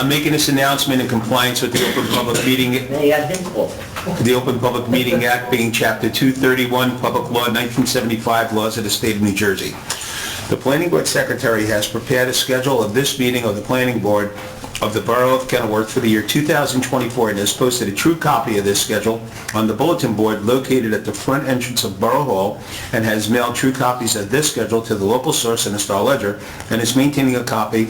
I'm making this announcement in compliance with the Open Public Meeting, the Open Public Meeting Act being Chapter 231, Public Law 1975, Laws of the State of New Jersey. The Planning Board Secretary has prepared a schedule of this meeting of the Planning Board of the Borough of Kenilworth for the year 2024 and has posted a true copy of this schedule on the bulletin board located at the front entrance of Borough Hall and has mailed true copies of this schedule to the local source in the Star-Ledger and is maintaining a copy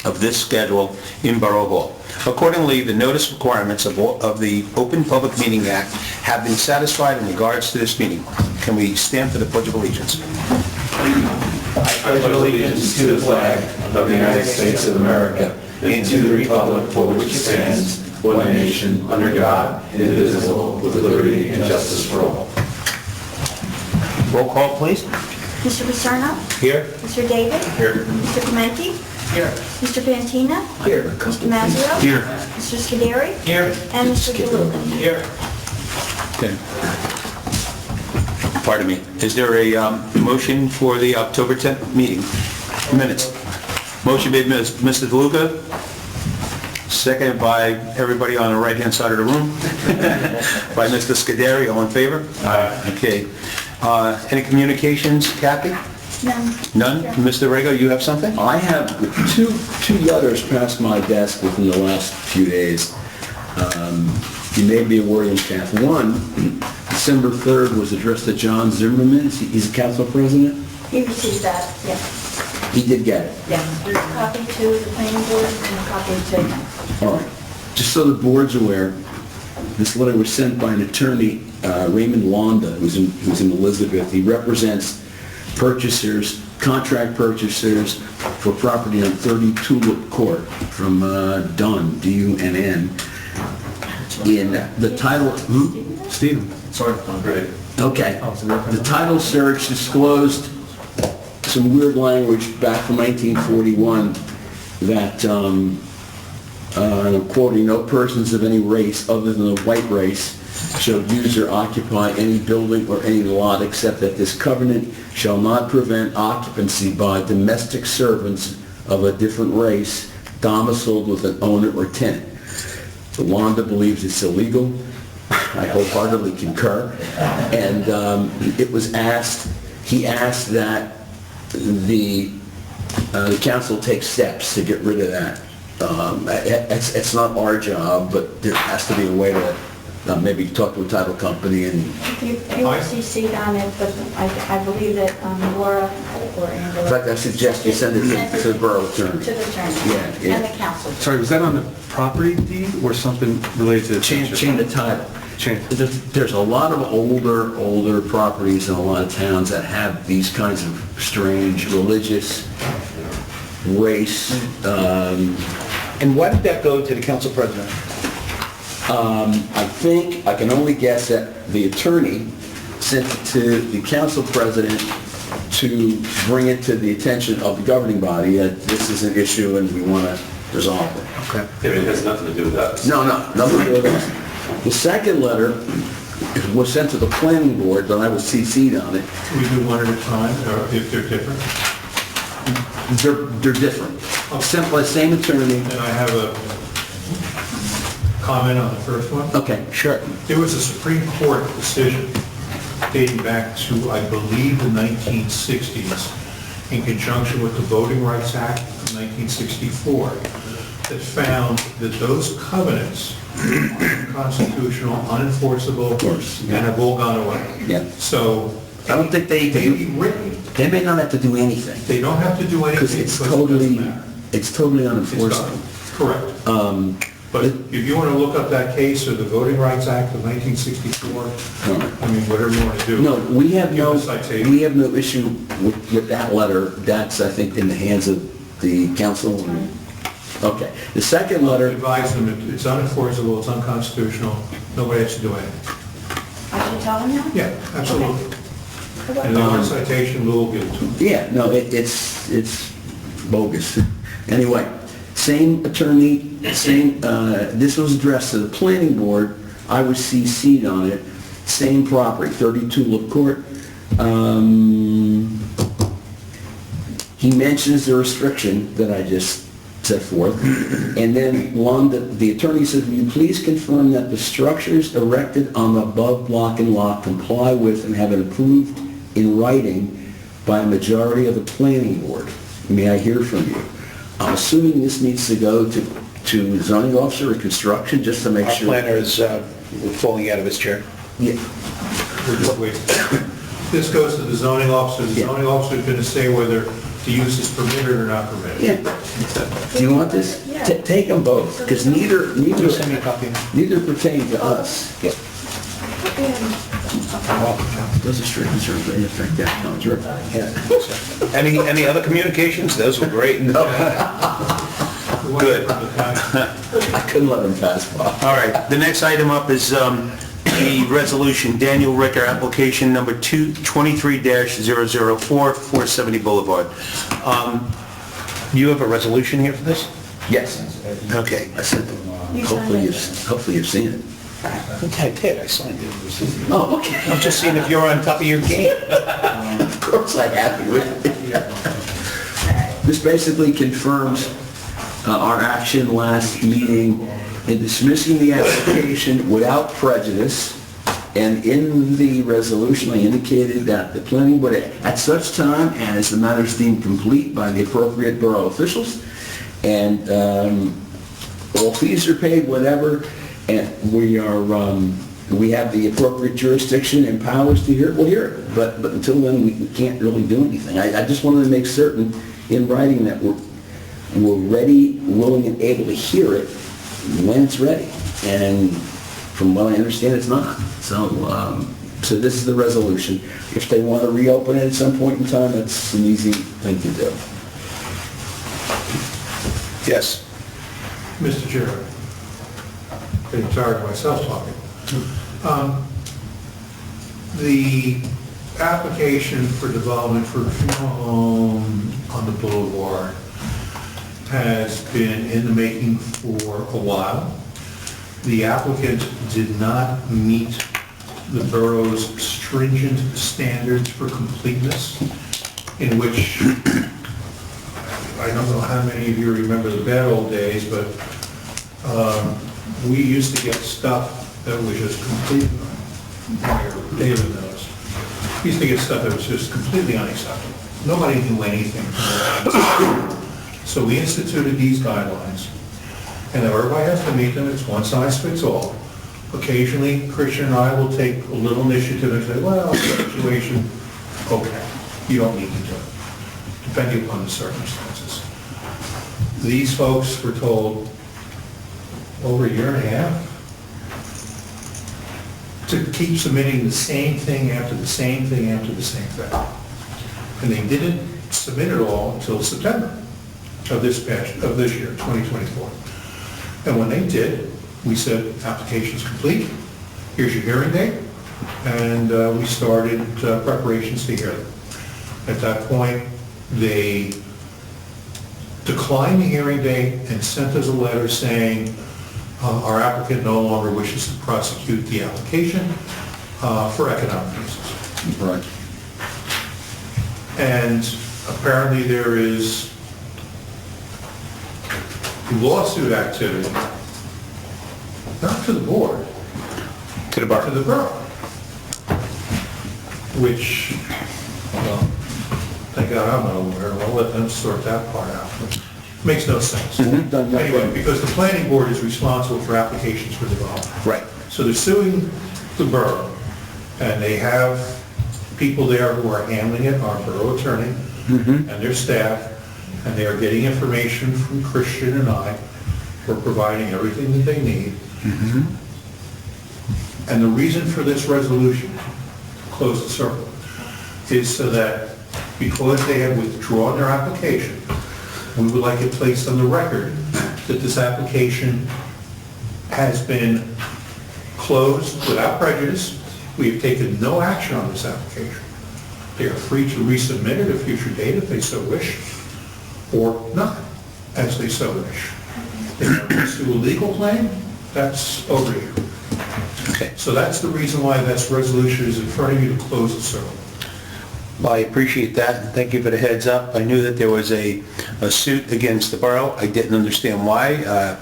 of this schedule in Borough Hall. Accordingly, the notice requirements of the Open Public Meeting Act have been satisfied in regards to this meeting. Can we stand for the Pledge of Allegiance? I pledge allegiance to the flag of the United States of America and to the republic for which it stands, one nation, under God, indivisible, with liberty and justice for all. Roll call, please. Mr. Paserno? Here. Mr. David? Here. Mr. Clementi? Here. Mr. Fantina? Here. Mr. Mazzio? Here. Mr. Scuderi? Here. And Mr. DeLuca? Here. Okay. Pardon me. Is there a motion for the October 10th meeting minutes? Motion made, Mr. DeLuca, seconded by everybody on the right-hand side of the room, by Mr. Scuderi. All in favor? Aye. Okay. Any communications, Kathy? None. None? Mr. Rego, you have something? I have two letters past my desk within the last few days. You may be aware of them. One, December 3rd, was addressed to John Zimmerman. He's a council president. He received that, yes. He did get it. Yes. There's a copy to the planning board and a copy to him. All right. Just so the board's aware, this letter was sent by an attorney, Raymond Londa, who's in Elizabeth. He represents purchasers, contract purchasers for property on 30 Tulip Court from Dunn, D-U-N-N. In the title, Stephen. Sorry, I'm great. Okay. The title search disclosed some weird language back from 1941 that, and I'm quoting, no persons of any race other than the white race shall use or occupy any building or any lot except that this covenant shall not prevent occupancy by domestic servants of a different race domiciled with an owner or tenant. Wanda believes it's illegal. I wholeheartedly concur. And it was asked, he asked that the council take steps to get rid of that. It's not our job, but there has to be a way to maybe talk to a title company and... You were CC'd on it, but I believe that Laura or Angela... In fact, I suggest you send it to the borough attorney. To the attorney. Yeah. And the council. Sorry, was that on the property deed or something related to the... Change the title. There's a lot of older properties in a lot of towns that have these kinds of strange religious, race... And why did that go to the council president? I can only guess that the attorney sent it to the council president to bring it to the attention of the governing body that this is an issue and we want to resolve it. Okay. Yeah, it has nothing to do with us. No, nothing to do with that. The second letter was sent to the planning board, but I was CC'd on it. We do one at a time, or if they're different? They're different. Sent by the same attorney. And I have a comment on the first one. Okay, sure. There was a Supreme Court decision dating back to, I believe, the 1960s, in conjunction with the Voting Rights Act of 1964, that found that those covenants are unconstitutional, unenforceable, and have all gone away. Yeah. So, I don't think they maybe written, they may not have to do anything they don't have to do anything because because it doesn't matter. it's totally It's unenforceable. done. Correct. But if you want to look up that case or the Voting Rights Act of 1964, I mean, whatever you want to do. No, we have Give no a citation. issue with that letter. That's, I think, in the hands of the council. Okay. The second letter, Advise them, it's unenforceable, it's unconstitutional, nobody has to do anything. I should tell him that? Yeah, absolutely. And the one citation, Lou will give it to them. yeah, no, it's bogus. Anyway, same attorney, this was addressed to the planning board. I was CC'd on it. Same property, 30 Tulip Court. He mentions the restriction that I just set forth. And then one, the attorney says, will you please confirm that the structures erected on the above block and lot comply with and have been approved in writing by a majority of the planning board? May I hear from you? I'm assuming this needs to go to zoning officer or construction, just to make Our sure. planner is falling out of his chair. Yeah. Wait. This goes to the zoning officer. The Yeah. zoning officer is going to say whether the use is permitted or not permitted. Yeah. Do you want this? Yeah. Take them both, because neither Send me a copy. pertain to us. Yeah. Those are strict concerns, they affect that contract. Yeah. Any other communications? Those were great. Good. I couldn't let them pass by. All right, the next item up is the resolution, Daniel Ricker, application number 23-004, 470 Boulevard. You have a resolution here for this? Yes. Okay. I said, hopefully you've seen it. I think I did, I signed it. Oh, okay. I'm just seeing if you're on top of your game. Of course I'm happy with it. This basically confirms our action last meeting in dismissing the application without prejudice. And in the resolution, I indicated that the planning board, at such time as the matter is deemed complete by the appropriate borough officials, and all fees are paid, whatever, and we have the appropriate jurisdiction and powers to hear it, we'll hear it. But until then, we can't really do anything. I just wanted to make certain in writing that we're ready, willing, and able to hear it when it's ready. And from what I understand, it's not. So this is the resolution. If they want to reopen it at some point in time, that's an easy thing to do. Yes. Mr. Chair, getting tired of myself talking. The application for development for a funeral home on the boulevard has been in the making for a while. The applicant did not meet the borough's stringent standards for completeness, in which, I don't know how many of you remember the bad old days, but we used to get stuff that was just completely, David knows, we used to get stuff that was just completely unacceptable. Nobody knew anything. So we instituted these guidelines, and everybody has to meet them. It's one size fits all. Occasionally, Christian and I will take a little initiative and say, well, the situation, okay, you don't need to do it, depending upon the circumstances. These folks were told over a year and a half to keep submitting the same thing after the same thing after the same thing. And they didn't submit it all until September of this year, 2024. And when they did, we said, application's complete, here's your hearing date, and we started preparations to hear them. At that point, they declined the hearing date and sent us a letter saying our applicant no longer wishes to prosecute the application for economic reasons. Right. And apparently there is lawsuit activity, not to the board, To the but to bar. the borough, which, well, thank God I'm not aware, I'll let them sort that part out. Makes no sense. Done that. Anyway, because the planning board is responsible for applications for development. Right. So they're suing the borough, and they have people there who are handling it, our borough attorney and their staff, and they are getting information from Christian and I. We're providing everything that they need. And the reason for this resolution, to close the circle, is so that because they have withdrawn their application, we would like it placed on the record that this application has been closed without prejudice. We have taken no action on this application. They are free to resubmit at a future date if they so wish, or not, as they so wish. If they want to pursue a legal claim, that's over here. Okay. So that's the reason why this resolution is in front of you, to close the circle. Well, I appreciate that, and thank you for the heads up. I knew that there was a suit against the borough. I didn't understand why.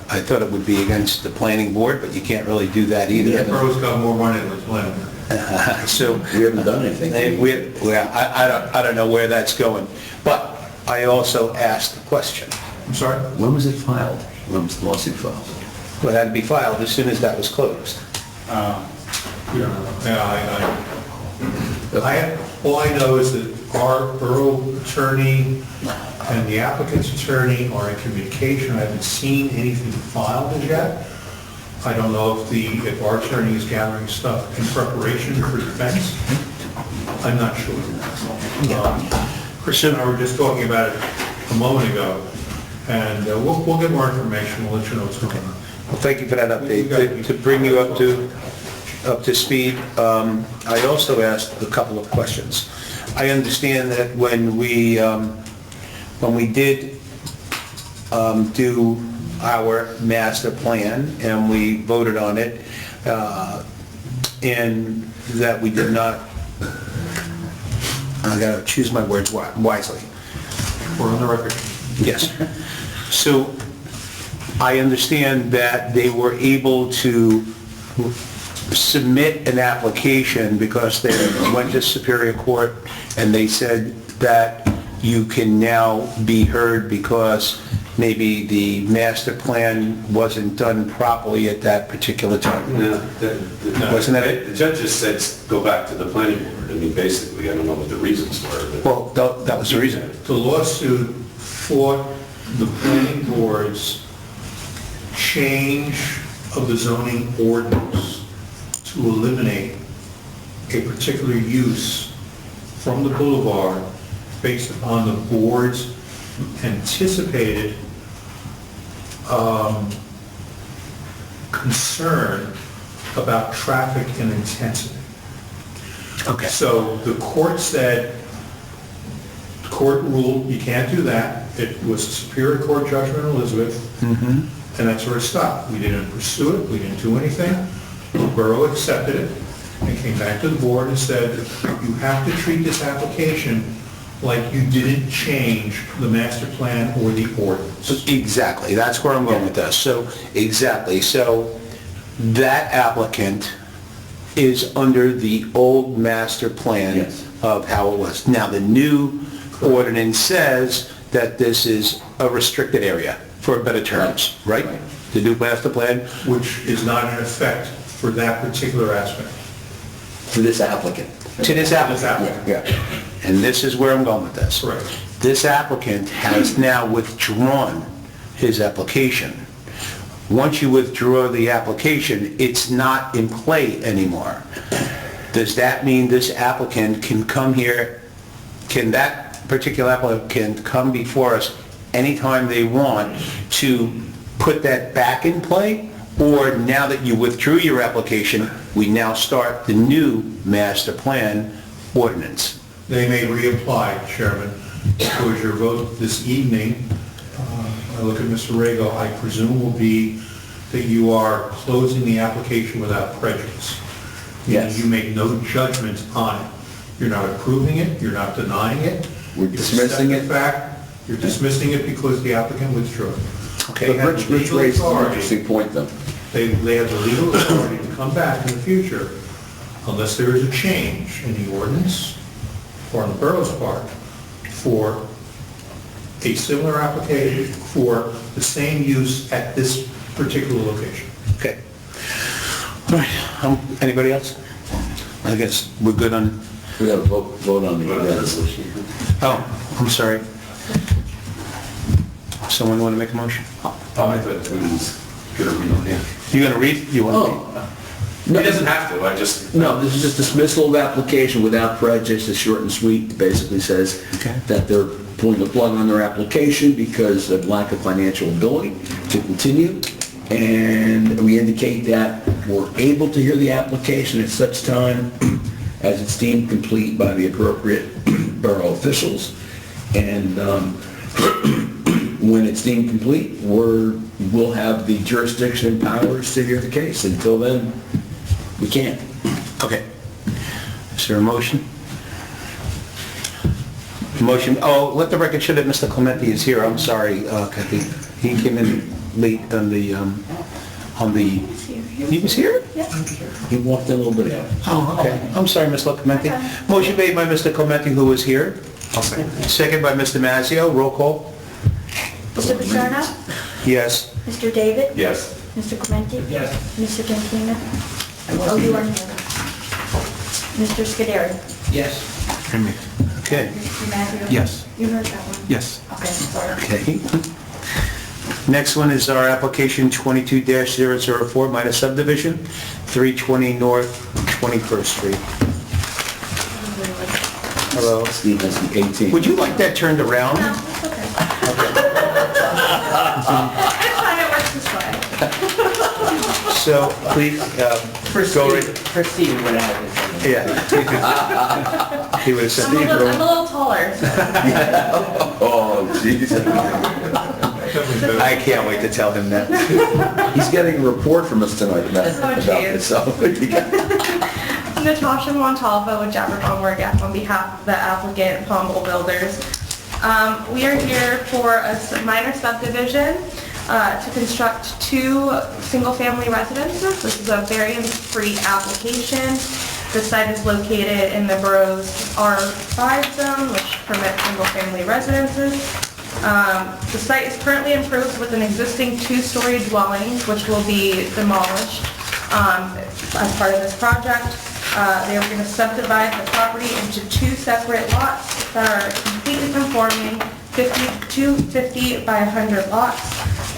I thought it would be against the planning board, but you can't really do that The either. borough's got more money than the planning. So, We haven't done anything. I don't know where that's going. But I also asked the question. I'm sorry? When was it filed? When was the lawsuit filed? Well, it had to be filed as soon as that was closed. All I know is that our borough attorney and the applicant's attorney are in communication. I haven't seen anything filed as yet. I don't know if our attorney is gathering stuff in preparation for defense. I'm not sure. Chris and I were just talking about it a moment ago, and we'll get more information. We'll let you know what's going on. Well, thank you for that update. To bring you up to speed, I also asked a couple of questions. I understand that when we did do our master plan and we voted on it, and that we did not, I gotta choose my words wisely. We're on the record. Yes. So I understand that they were able to submit an application because they went to Superior Court and they said that you can now be heard because maybe the master plan wasn't done properly at that particular time. No, Wasn't that- the judge just said, go back to the planning board. I mean, basically, I don't know what the reasons were, but... Well, that was the reason. The lawsuit fought the planning board's change of the zoning ordinance to eliminate a particular use from the boulevard based upon the board's anticipated concern about traffic and intensity. Okay. So the court said, the court ruled you can't do that. It was a Superior Court judgment in Elizabeth, and that's where it stopped. We didn't pursue it, we didn't do anything. The borough accepted it and came back to the board and said, you have to treat this application like you didn't change the master plan or the ordinance. Exactly, that's where I'm going with this. So, exactly, so that applicant is under the old master plan Yes. of how it was. Now, the new ordinance says that this is a restricted area, for better terms, right? Right. The new master plan, Which is not in effect for that particular aspect. To this applicant. to this applicant. Yeah. And this is where I'm going with this. Correct. This applicant has now withdrawn his application. Once you withdraw the application, it's not in play anymore. Does that mean this applicant can come here, can that particular applicant come before us anytime they want to put that back in play? Or now that you withdrew your application, we now start the new master plan ordinance? They may reapply, Chairman, because your vote this evening, I look at Mr. Rego, I presume will be that you are closing the application without prejudice. Yes. You make no judgment on it. You're not approving it, you're not denying it. We're dismissing You're it. accepting the fact, you're dismissing it because the applicant withdrew it. Okay. They have Rich the legal raised an authority. interesting point, though. They have the legal authority to come back in the future unless there is a change in the ordinance or on the borough's part for a similar application for the same use at this particular location. Okay. All right, anybody else? I guess we're good on, We have a vote on the resolution. oh, I'm sorry. Someone want to make a motion? I thought it was going to read it. You gonna read? You want to read? Oh. He doesn't have to, I just... No, this is just dismissal of application without prejudice. It's short and sweet. It basically says Okay. that they're pulling the plug on their application because of lack of financial ability to continue. And we indicate that we're able to hear the application at such time as it's deemed complete by the appropriate borough officials. And when it's deemed complete, we'll have the jurisdiction and powers to hear the case. Until then, we can't. Okay. Is there a motion? Motion, oh, let the record show that Mr. Clementi is here. I'm sorry, Kathy. He came in late on the, he was here? Yeah. He walked in a little bit ago. Oh, okay. I'm sorry, Mr. Clementi. Motion made by Mr. Clementi, who was here. I'll second. Second by Mr. Mazzio. Roll call. Mr. Paterno? Yes. Mr. David? Yes. Mr. Clementi? Yes. Mr. Cantina? Oh, you are here. Mr. Scuderi? And me. Okay. Mr. Mazzio? Yes. You heard that one? Yes. Okay, sorry. Okay. Next one is our application 22-004, minor subdivision, 320 North 21st Street. Hello. Steve, that's the 18th. Would you like that turned around? No, it's okay. It's fine, it works this way. So, please, go right... Proceed without it. Yeah. He would have said... I'm a little taller, so. Oh, jeez. I can't wait to tell him that. He's getting a report from us tonight about it, so. Natasha Montalvo with Jabberton Morgan on behalf of the applicant Palmville Builders. We are here for a minor subdivision to construct 2 single-family residences. This is a variance-free application. The site is located in the borough's R5 zone, which permits single-family residences. The site is currently improved with an existing 2-story dwelling, which will be demolished as part of this project. They are going to subdivide the property into 2 separate lots that are completely conforming, 50 by 100 lots,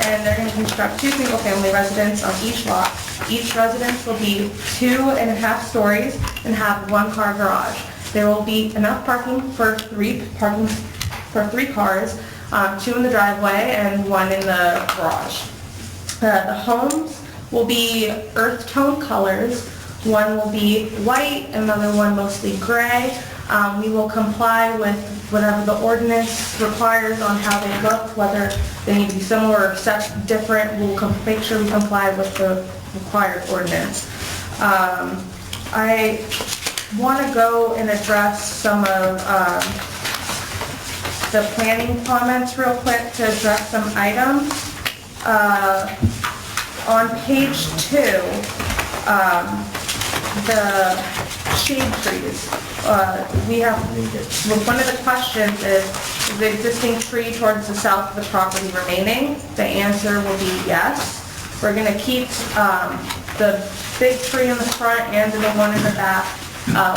and they're going to construct 2 single-family residences on each lot. Each residence will be 2.5 stories and have 1-car garage. There will be enough parking for 3 cars, 2 in the driveway and 1 in the garage. The homes will be earth tone colors. One will be white, another one mostly gray. We will comply with whatever the ordinance requires on how they look, whether they need to be similar or set different. We'll make sure we comply with the required ordinance. I want to go and address some of the planning comments real quick to address some items. On page 2, the shade trees. One of the questions is the existing tree towards the south of the property remaining? The answer will be yes. We're going to keep the big tree in the front and the one in the back.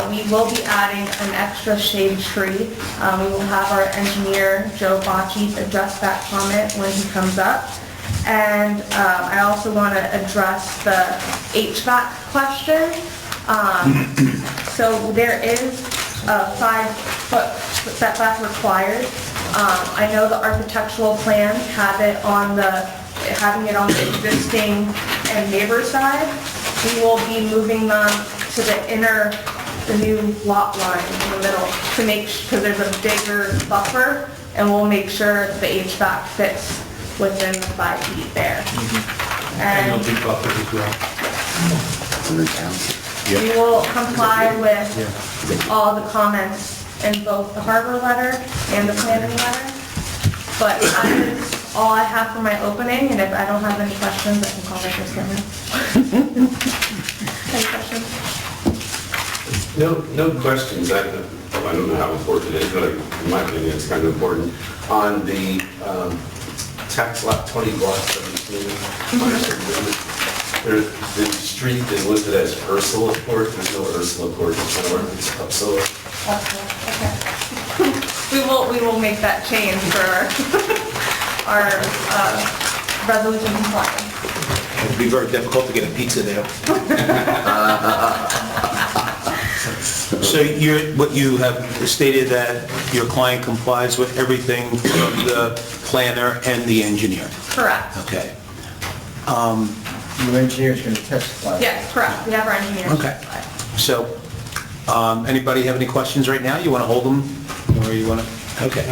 We will be adding an extra shade tree. We will have our engineer, Joe Bocci, address that comment when he comes up. And I also want to address the HVAC question. So there is a 5-foot setback required. I know the architectural plans having it on the existing and neighbor side. We will be moving them to the new lot line in the middle to make, because there's a bigger buffer, and we'll make sure the HVAC fits within the 5 feet there. And you'll be buffered as well. We will comply with all the comments in both the harbor letter and the planning letter. But that is all I have for my opening, and if I don't have any questions, I can call Mr. Skinner. Any questions? No questions. I don't know how important it is, but in my opinion, it's kind of important. On the tax lot 20 block 17, the street is listed as Ursula Court. There's no Ursula Court. It's Upsala. Okay. We will make that change for our resolution compliance. It'd be very difficult to get a pizza there. So what you have stated that your client complies with everything from the planner and the engineer? Correct. Okay. Your engineer's going to testify. Yes, correct. We have our engineers. Okay. So, anybody have any questions right now? You want to hold them, or you want to? Okay.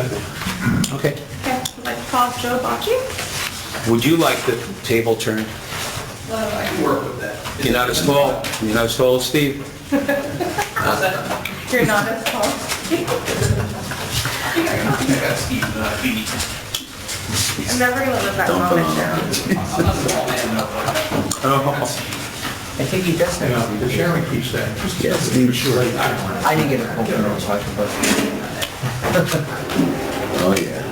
Okay. Okay, I'd like to call Joe Bocci. Would you like the table turned? You're not as tall. You're not as tall as Steve. You're not as tall. I'm never gonna live that moment down. I think he does You know, have. the chairman keeps saying, just Yes, Steve. sure. I didn't get a phone call, so I can bust. Oh, yeah.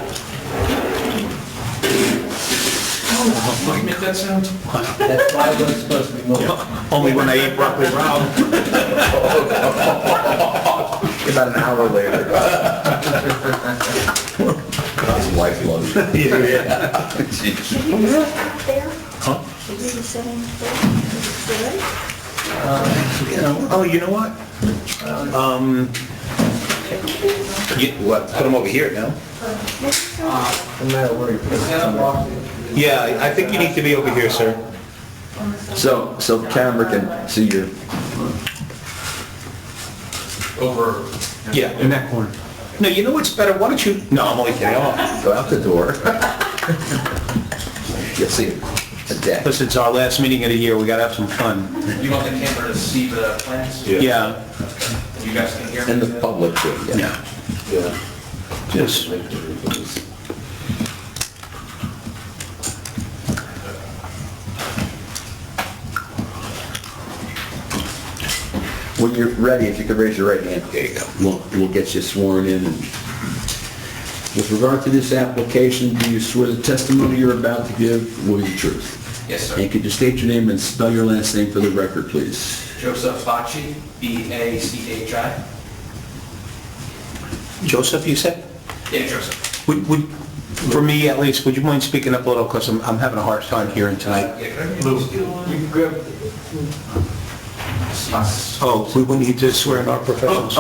Make that sound? That's why it was supposed to be moved. Only when I eat broccoli brown. About an hour later. His wife loves it. Should we be sitting there? Huh? Should we be sitting there? Oh, you know what? What, put them over here now? No matter where you put it. Yeah, I think you need to be over here, sir. So the camera can see your, Over. Yeah. In that corner. No, you know what's better? Why don't you, no, I'm only kidding. go out the door. You'll see a deck. Listen, it's our last meeting of the year, we gotta have some fun. You want the camera to see the plans? Yeah. You guys can hear me? And the public too, yeah. Yeah. Just, When you're ready, if you could raise your right hand. There you go. We'll get you sworn in. And with regard to this application, do you swear the testimony you're about to give will be the truth? Yes, sir. And could you state your name and spell your last name for the record, please? Joseph Bacci, B-A-C-H-I. Joseph, you said? Yeah, Joseph. Would, for me at least, would you mind speaking up a little, because I'm having a hard time hearing tonight. Yeah, can I get Oh, we wouldn't need to swear in our professionals.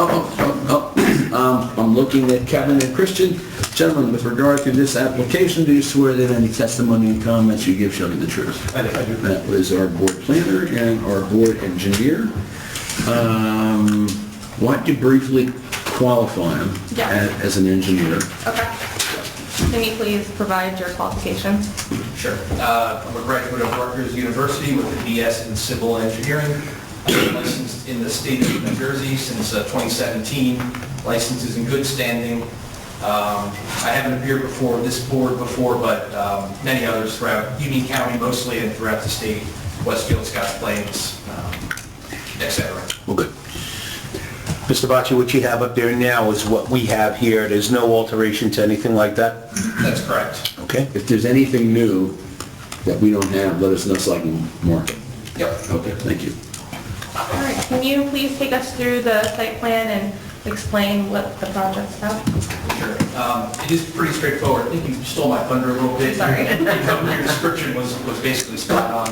I'm looking at Kevin and Christian. Gentlemen, with regard to this application, do you swear that any testimony and comments you give shall be the truth? I do. That was our board planner and our board engineer. Why don't you briefly qualify him Yeah. as an engineer? Okay. Can you please provide your qualifications? Sure. I'm a graduate of Rutgers University with a BS in Civil Engineering. I've been licensed in the state of New Jersey since 2017. License is in good standing. I haven't appeared before this board before, but many others throughout Union County mostly and throughout the state, Westfield, Scotts Plains, et cetera. Well, good. Mr. Bacci, what you have up there now is what we have here. There's no alteration to anything like that? That's correct. Okay? If there's anything new that we don't have, let us know so I can mark it. Yep. Okay, thank you. All right, can you please take us through the site plan and explain what the project's about? Sure. It is pretty straightforward. I think you stole my thunder a little bit. Sorry. Your description was basically spot on.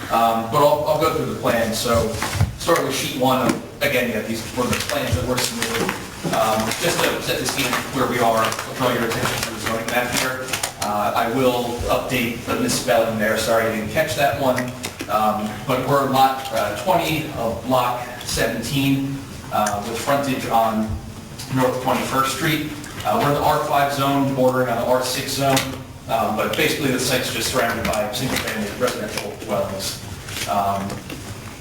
But I'll go through the plan. So start with sheet one. Again, yeah, these were the plans that were submitted. Just to set the scene where we are, I'll draw your attention to the zoning map here. I will update the misspelling there. Sorry I didn't catch that one. But we're lot 20 of block 17 with frontage on North 21st Street. We're in the R5 zone, bordering on the R6 zone, but basically the site's just surrounded by single-family residential dwellings.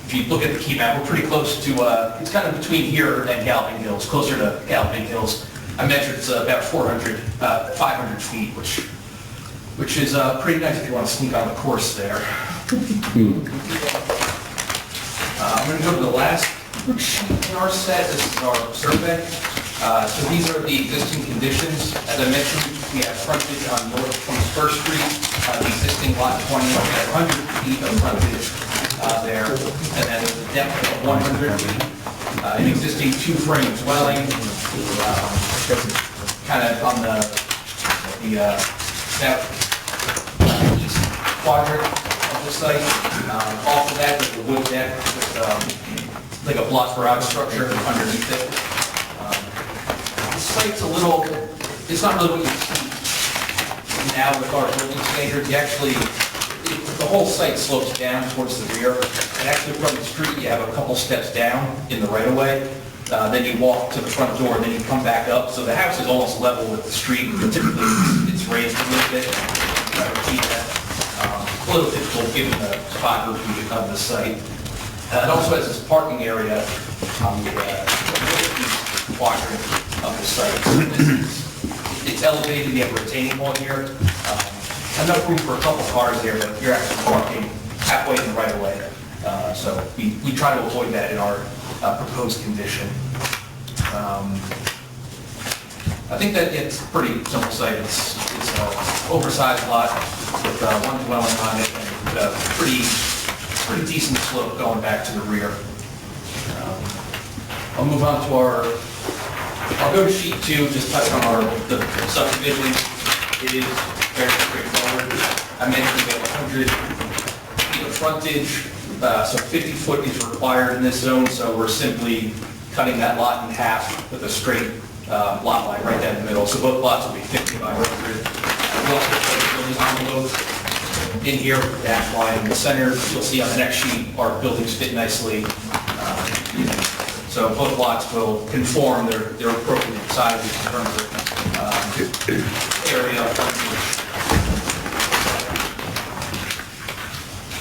If you look at the key map, we're pretty close to, it's kind of between here and Galloping Hills, closer to Galloping Hills. I measured it's about 500 feet, which is pretty nice if you want to sneak on the course there. I'm going to go to the last sheet in our set. This is our survey. So these are the existing conditions. As I mentioned, we have frontage on North 21st Street. The existing lot 20, we have 100 feet of frontage there. And then there's a depth of 100 feet. An existing two-frame dwelling, kind of on the southeast quadrant of the site. Off of that, there's a wood deck with like a block garage structure underneath it. The site's a little, it's not really what you see now with our building standards. You actually, the whole site slopes down towards the rear. And actually from the street, you have a couple steps down in the right-of-way. Then you walk to the front door, and then you come back up. So the house is almost level with the street. But typically, it's raised a little bit. Try to keep that. A little difficult given the topography of the site. It also has this parking area on the northeast quadrant of the site. So this is It's elevated, we have a retaining wall here. Enough room for a couple cars there, but you're actually parking halfway in the right of way. So we try to avoid that in our proposed condition. I think that it's a pretty simple site. It's an oversized lot with one dwelling on it and a pretty decent slope going back to the rear. I'll move on to I'll go to sheet 2, just touch on the subdivision. It is very straightforward. I mentioned we have 100 feet of frontage, so 50 foot is required in this zone, so we're simply cutting that lot in half with a straight lot line right down the middle. So both lots will be 50 by 100. We also put a building envelope in here, dash line in the center. You'll see on the next sheet, our buildings fit nicely. So both lots will conform their appropriate sizes in terms of area.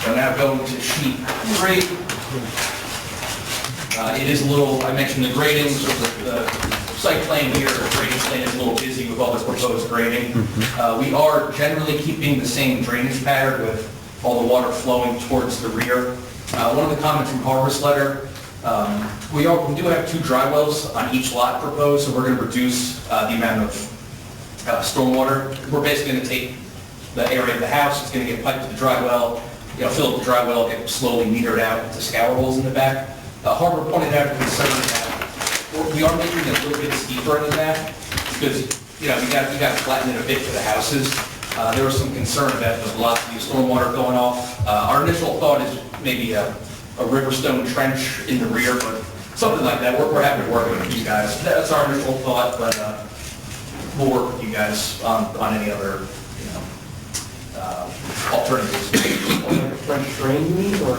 So now going to sheet 3. It is a little, I mentioned the grading, so the site plan here, the grading plan is a little busy with all this proposed grading. We are generally keeping the same drainage pattern with all the water flowing towards the rear. One of the comments from Harbor's letter, we do have 2 dry wells on each lot proposed, so we're going to reduce the amount of stormwater. We're basically going to take the area of the house, it's going to get piped to the dry well, fill up the dry well, get slowly metered out into scour holes in the back. Harbor pointed out a concern that we are making it a little bit steeper than that because, you got to flatten it a bit for the houses. There was some concern that there's lots of stormwater going off. Our initial thought is maybe a riverstone trench in the rear, but something like that. We're happy to work with you guys. That's our initial thought, but we'll work with you guys on any other, alternatives. French drain you mean, or?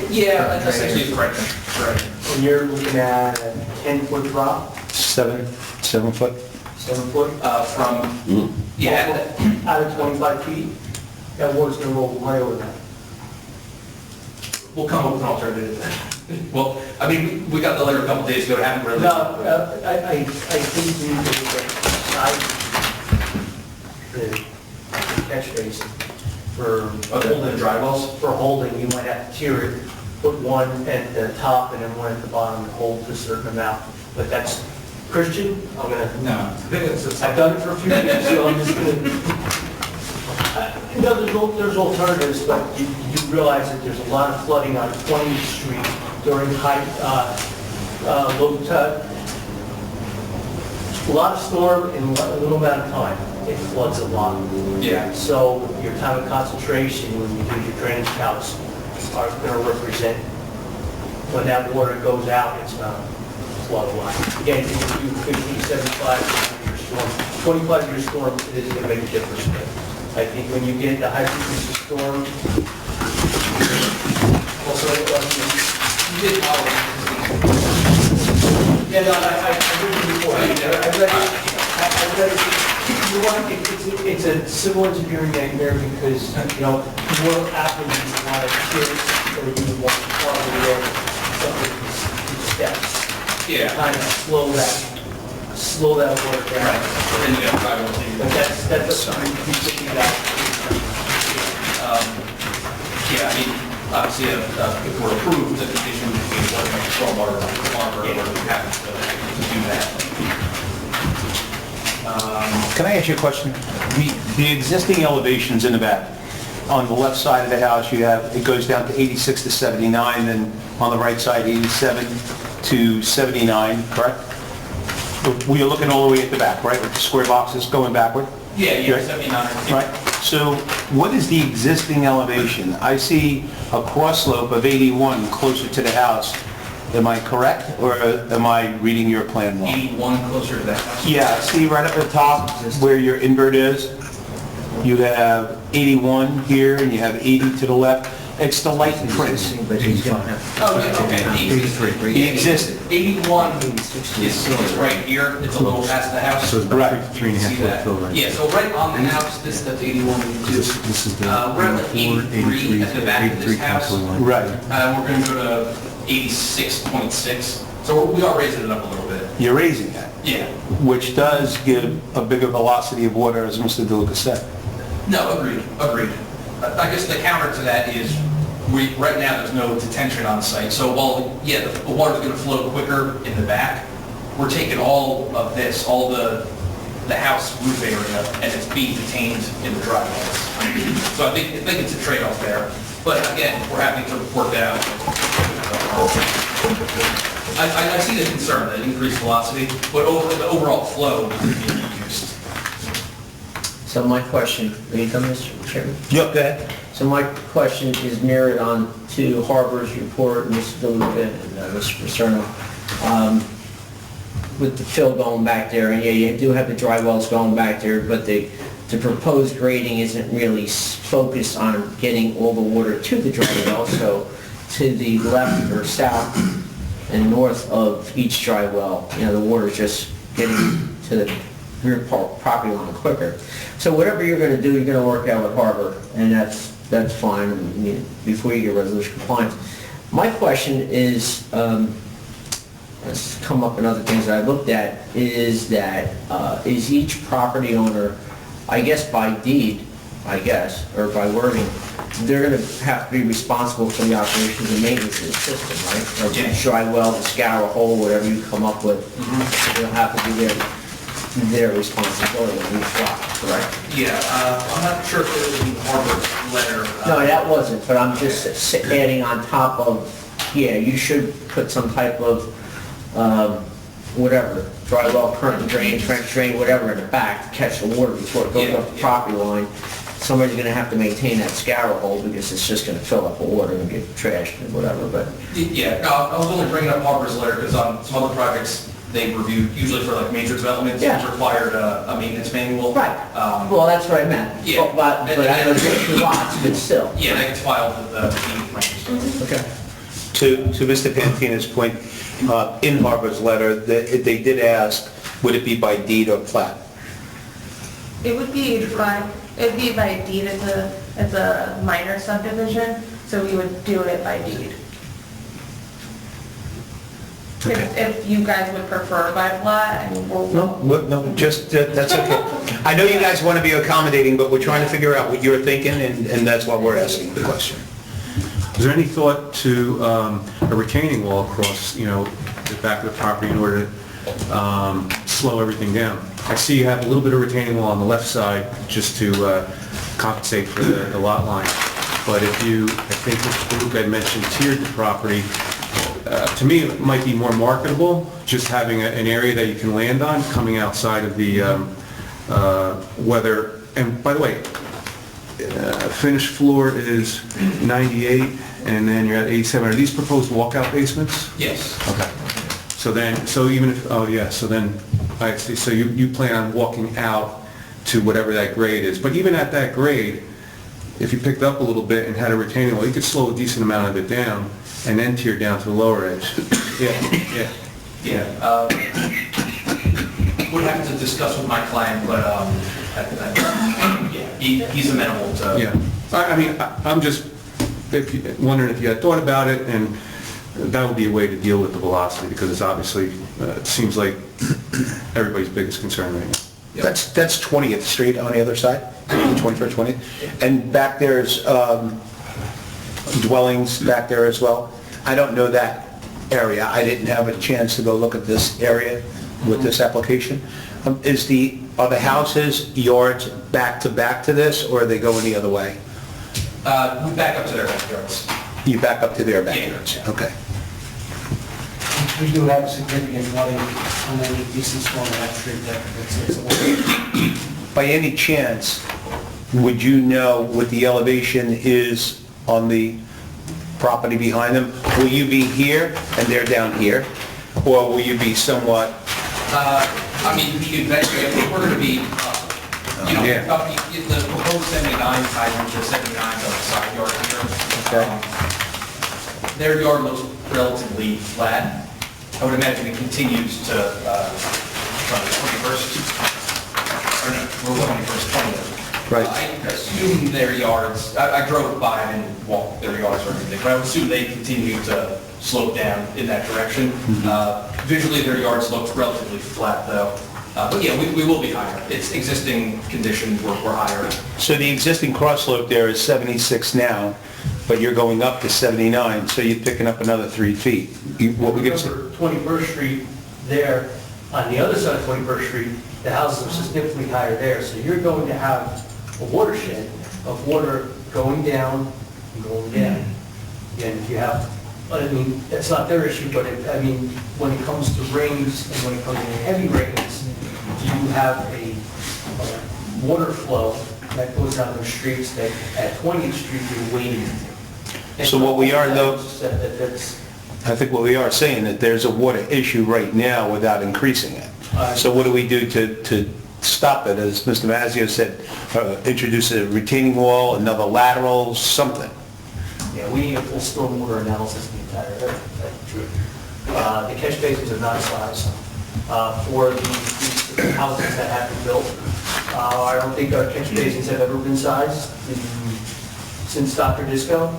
Yeah, that's essentially French. Right. And you're looking at a 10-foot drop, 7 foot? 7 foot? From, yeah. Out of 25 feet? That water's gonna roll right over that. We'll come up with an alternative. Well, I mean, we got the letter a couple days ago, it happened really. No, I think we need to look at the catch basin for Holding the dry wells? For holding, you might have to tier it, put one at the top and then one at the bottom and hold to a certain amount. But that's, Christian, I'm gonna. No. I've done it for a few years, so I'm just gonna. No, there's alternatives, but you realize that there's a lot of flooding on 20th Street during low tide. A lot of storm in a little amount of time. It floods a lot. Yeah. So your time of concentration when you do your drainage counts are going to represent when that water goes out, it's going to flood a lot. Again, if you do 50, 75 year storm, 25 year storm, it isn't going to make a difference. But I think when you get the high frequency storm, also You did follow. yeah, no, I read it before. I read it. You want, it's a civil engineering nightmare because, more happens in a lot of kids or you want to probably some of these steps. Yeah. Kind of slow that water down. Right. And you got dry wells. But that's something we think about. Yeah, I mean, obviously, if we're approved, the condition would be working with stormwater, we're happy to do that. Can I ask you a question? The existing elevations in the back, on the left side of the house, it goes down to 86 to 79, then on the right side, 87 to 79, correct? Well, you're looking all the way at the back, right, with the square boxes going backward? Yeah, 79. Right. So what is the existing elevation? I see a cross slope of 81 closer to the house. Am I correct, or am I reading your plan wrong? 81 closer to that house? Yeah, see right up at the top where your invert is? You have 81 here, and you have 80 to the left. It's the light print. Oh, yeah, okay. 83. The existing. 81 is right here. It's a little past the house. So it's about Right. 3.5 foot fill right Yeah, so right on the house, that's 81. This is the We're at like 83 at the back of this 83 house. contour line. Right. We're going to go to 86.6. So we are raising it up a little bit. You're raising that. Yeah. which does give a bigger velocity of water, as Mr. DeLuca said. No, agreed. I guess the counter to that is, right now, there's no detention on site. So while, yeah, the water's going to flow quicker in the back, we're taking all of this, all the house roof area, and it's being detained in the driveways. So I think it's a trade-off there. But again, we're happy to work that out. I see the concern, the increased velocity, but the overall flow is being reduced. So my question, will you come, Mr. Chairman? Yep, go ahead. So my question is mirrored on to Harbor's report, Mr. DeLuca and Mr. Paterno. With the fill going back there, and yeah, you do have the dry wells going back there, but the proposed grading isn't really focused on getting all the water to the dry well, so to the left or south and north of each dry well, the water's just getting to the rear property line quicker. So whatever you're going to do, you're going to work out with Harbor, and that's fine before you get resolution compliance. My question is, it's come up in other things that I looked at, is that is each property owner, I guess by deed, or by wording, they're going to have to be responsible for the operations and maintenance of the system, right? Or dry well, the scour hole, whatever you come up with, they'll have to be their responsibility on each lot, correct? Yeah, I'm not sure if it was in Harbor's letter. No, that wasn't, but I'm just adding on top of, you should put some type of, whatever, dry well, current drain, trench drain, whatever in the back to catch the water before it goes up the property line. Somebody's gonna have to maintain that scour hole because it's just gonna fill up with water and get trashed and whatever, but. Yeah, no, I was only bringing up Harbor's letter because on some other projects, they reviewed, usually for like major developments, it's required a maintenance manual. Right, well, that's what I meant. Yeah. But I know it's lots, but still. Yeah, that gets filed with the plans. Okay. To Mr. Pantina's point, in Harbor's letter, they did ask, would it be by deed or plat? It would be by deed as a minor subdivision, so we would do it by deed. If you guys would prefer by plat, I mean, No, just, that's okay. I know you guys want to be accommodating, but we're trying to figure out what you're thinking, and that's why we're asking the question. Is there any thought to a retaining wall across, the back of the property in order to slow everything down? I see you have a little bit of retaining wall on the left side just to compensate for the lot line. But I think Mr. DeLuca had mentioned tiered the property. To me, it might be more marketable, just having an area that you can land on, coming outside of the weather. And by the way, finished floor is 98, and then you're at 87. Are these proposed walkout basements? Yes. Okay. So then I see. So you plan on walking out to whatever that grade is. But even at that grade, if you picked up a little bit and had a retaining wall, you could slow a decent amount of it down and then tear down to the lower edge. Would have to discuss with my client, but he's amenable to. Yeah. I'm just wondering if you had thought about it, and that would be a way to deal with the velocity, because it's obviously, it seems like everybody's biggest concern right now. That's 20th Street on the other side, 21st, 20th. And back there's dwellings back there as well. I don't know that area. I didn't have a chance to go look at this area with this application. Are the houses, yards back to this, or are they going the other way? We back up to their backyards. You back up to their backyards? Yeah. Okay. We do have a significant flooding on any decent storm on that street there. By any chance, would you know what the elevation is on the property behind them? Will you be here and they're down here? Or will you be somewhat... Eventually, I think we're going to be, the proposed 79 ties into 79 on the side yard here. Okay. Their yard looks relatively flat. I would imagine it continues to, from the 21st, or no, we're 21st, 20th. Right. I assume their yards, I drove by and didn't walk their yards or anything, but I would assume they continue to slope down in that direction. Visually, their yards look relatively flat, though. But yeah, we will be higher. It's existing condition, we're higher. So the existing cross slope there is 76 now, but you're going up to 79, so you're picking up another 3 feet. What we're going to say? Remember, 21st Street there, on the other side of 21st Street, the houses are significantly higher there, so you're going to have a watershed of water going down and going down. And if you have, I mean, that's not their issue, but I mean, when it comes to rains and when it comes to heavy rains, you have a water flow that goes down those streets that at 20th Street you're waiting. So what we are, though- That's, I think what we are saying, that there's a water issue right now without increasing it. So what do we do to stop it? As Mr. Mazzio said, introduce a retaining wall, another lateral, something. yeah, we need a full stormwater analysis of the entire trip. The catch basins are not sized for these houses that have been built. I don't think our catch basins have ever been sized since Dr. Disco.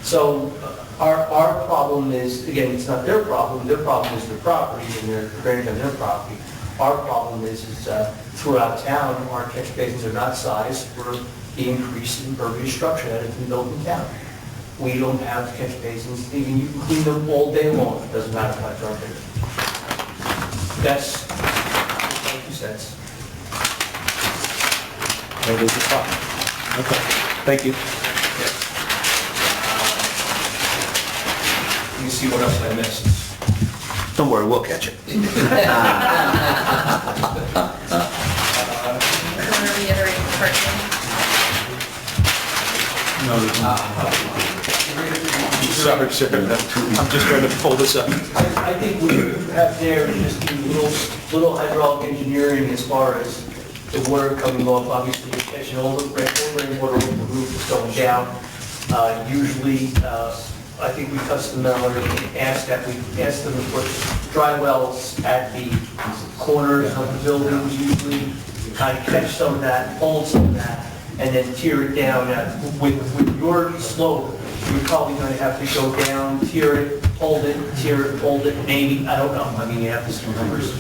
So our problem is, again, it's not their problem is their property and their drainage on their property. Our problem is throughout town, our catch basins are not sized for the increased impervious structure that has been built in town. We don't have catch basins, even you can clean them all day long, it doesn't matter how much are there. That's my 2 cents. That is the problem. Okay, thank you. Let me see what else I missed. Don't worry, we'll catch it. I want to reiterate the parking. Sorry, sir. I'm just trying to pull this up. I think what you have there is just a little hydraulic engineering as far as the water coming off. Obviously, you're catching all the rainwater with the roof is going down. Usually, I think we customarily ask them to put dry wells at the corners of the buildings, usually kind of catch some of that, hold some of that, and then tear it down. With your slope, you're probably going to have to go down, tear it, hold it, maybe, I don't know. I mean, you have to see numbers.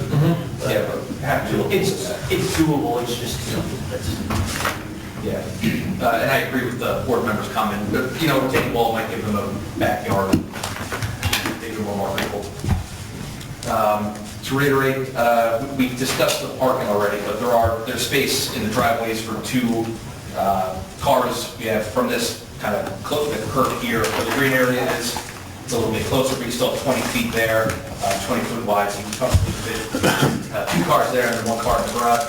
Yeah, but have to. It's doable, it's just, that's... Yeah, and I agree with the board member's comment, but, you know, retaining wall might give them a backyard, make it a little more people. To reiterate, we discussed the parking already, but there's space in the driveways for 2 cars. We have from this kind of close to the curve here, where the green area is, it's a little bit closer, but you still have 20 feet there, 20 foot wide, so you can comfortably fit 2 cars there and then 1 car in the garage.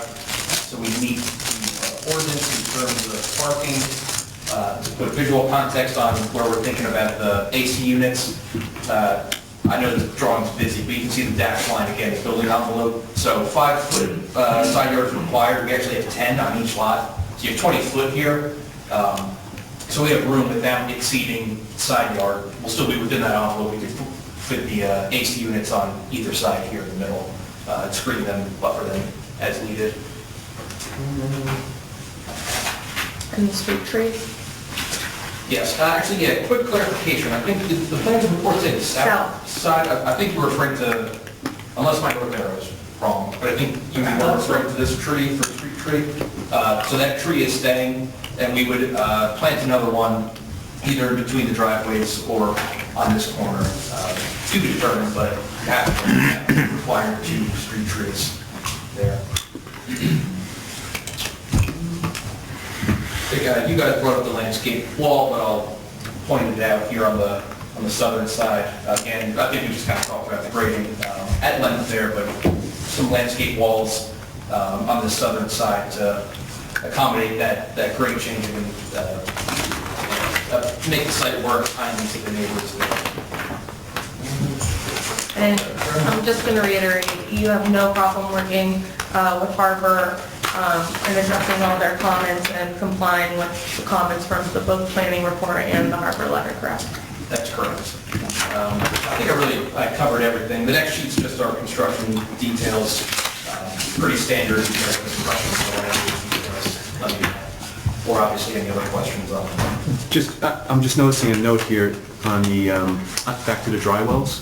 So we meet the ordinance in terms of parking. To put visual context on where we're thinking about the AC units, I know the drawing's busy, but you can see the dash line again, the building envelope. So 5 foot side yards required. We actually have 10 on each lot. So you have 20 foot here. So we have room without exceeding side yard. We'll still be within that envelope. We can fit the AC units on either side here in the middle, and screen them, buffer them as needed. And the street trees? Yes, actually, yeah, quick clarification. I think the plans and reports say the south side. I think you're referring to, unless my north arrow is wrong, but I think you were referring to this tree for street tree. So that tree is staying, and we would plant another one either between the driveways or on this corner, to be determined, but requiring 2 street trees there. You guys brought up the landscape wall, but I'll point it out here on the southern side. Again, I think we just kind of talked about the grading at length there, but some landscape walls on the southern side to accommodate that grade change and make the site work kindly to the neighbors there. And I'm just going to reiterate, you have no problem working with Harbor and addressing all their comments and complying with the comments from both planning report and the Harbor letter, correct? That's correct. I think I covered everything. The next sheet's just our construction details. pretty standard construction. Let me, or obviously any other questions on it. I'm just noticing a note here on the, back to the dry wells.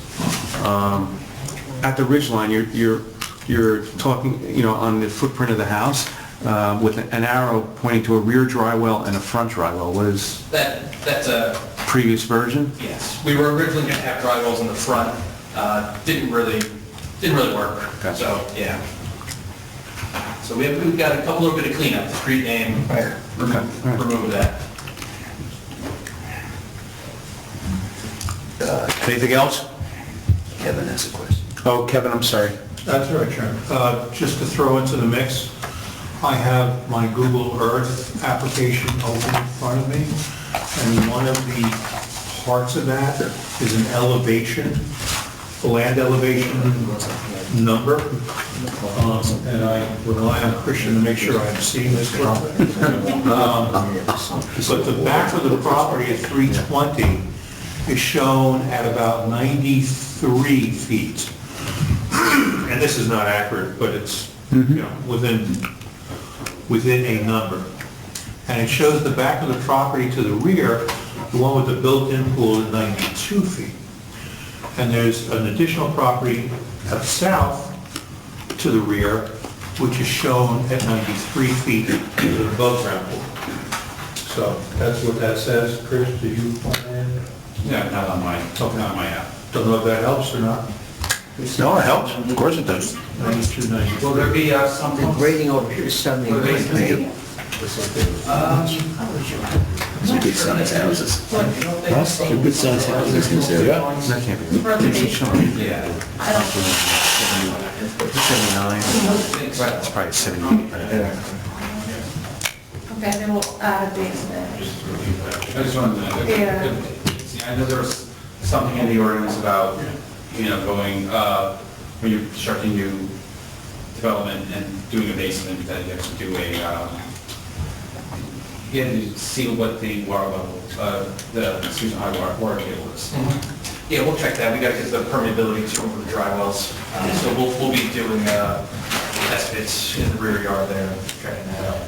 At the ridge line, you're talking, on the footprint of the house, with an arrow pointing to a rear dry well and a front dry well. What is That's a, previous version? yes. We were originally going to have dry wells in the front. Didn't really work. Okay. So, yeah. So we've got a little bit of cleanup, the street name, remove that. Anything else? Kevin has a question. Oh, Kevin, I'm sorry. That's all right, Chairman. Just to throw into the mix, I have my Google Earth application open in front of me, and one of the parts of that is an elevation, the land elevation number, and I rely on Christian to make sure I'm seeing this correctly. But the back of the property at 320 is shown at about 93 feet. And this is not accurate, but it's, within a number. And it shows the back of the property to the rear, the one with the built-in pool at 92 feet. And there's an additional property up south to the rear, which is shown at 93 feet with an above-ground pool. So that's what that says. Chris, do you want to add? Yeah, not on my app. Don't know if that helps or not. No, it helps. Of course it does. 92, 93. Will there be something? The grading over here is 73 feet. Some good sized houses. Some good sized houses. That can't be. For the basement. Yeah. I don't 79. It's probably 78. Okay, then we'll add a basement. I just wanted to, Yeah. see, I know there was something in the ordinance about, going, when you're constructing new development and doing a basement, that you have to do you have to see what the water level, high water table is. Yeah, we'll check that. We got to get the permeability to for the dry wells. So we'll be doing test pits in the rear yard there, checking that out.